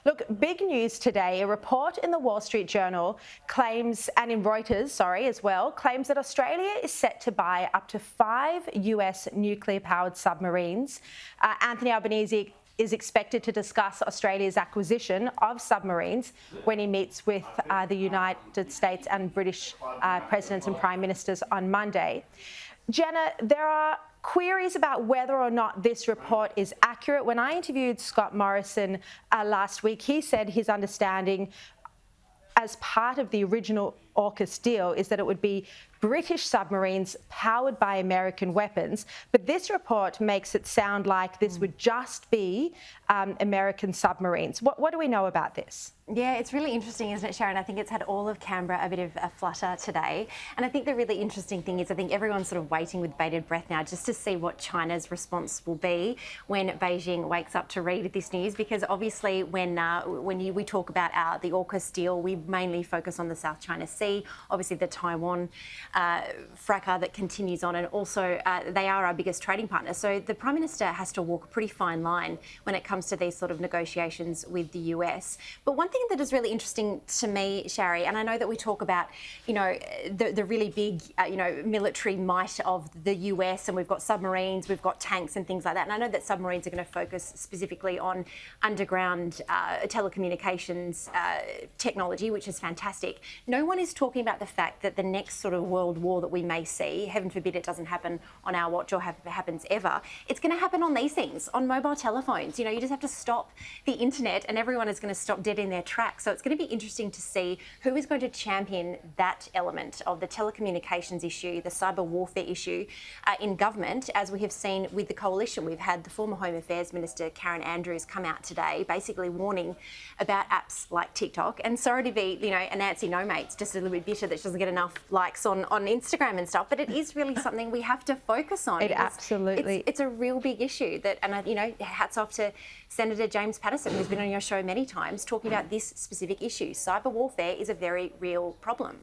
Look, big news today. A report in the Wall Street Journal claims, and in Reuters, as well, claims that Australia is set to buy up to 5 US nuclear-powered submarines. Anthony Albanese is expected to discuss Australia's acquisition of submarines when he meets with the United States and British presidents and prime ministers on Monday. Jenna, there are queries about whether or not this report is accurate. When I interviewed Scott Morrison last week, he said his understanding as part of the original AUKUS deal is that it would be British submarines powered by American weapons. But this report makes it sound like this would just be American submarines. What do we know about this? Yeah, it's really interesting, isn't it, Sharon? I think it's had all of Canberra a bit of a flutter today. And I think the really interesting thing is I think everyone's sort of waiting with bated breath now just to see what China's response will be when Beijing wakes up to read this news, because obviously when we talk about the AUKUS deal, we mainly focus on the South China Sea, obviously the Taiwan fracker that continues on, and also they are our biggest trading partner. So the Prime Minister has to walk a pretty fine line when it comes to these sort of negotiations with the US. But one thing that is really interesting to me, Sharri, and I know that we talk about, the really big, military might of the US, and we've got submarines, we've got tanks and things like that. And I know that submarines are going to focus specifically on underground telecommunications technology, which is fantastic. No one is talking about the fact that the next sort of world war that we may see, heaven forbid it doesn't happen on our watch or happens ever, it's going to happen on these things, on mobile telephones. You just have to stop the internet and everyone is going to stop dead in their tracks. So it's going to be interesting to see who is going to champion that element of the telecommunications issue, the cyber warfare issue in government. As we have seen with the coalition, we've had the former Home Affairs Minister Karen Andrews come out today basically warning about apps like TikTok. And sorry to be, a Nancy No Mate's just a little bit bitter that she doesn't get enough likes on Instagram and stuff, but it is really something we have to focus on. It absolutely. It's a real big issue and hats off to Senator James Paterson, who's been on your show many times, talking about this specific issue. Cyber warfare is a very real problem.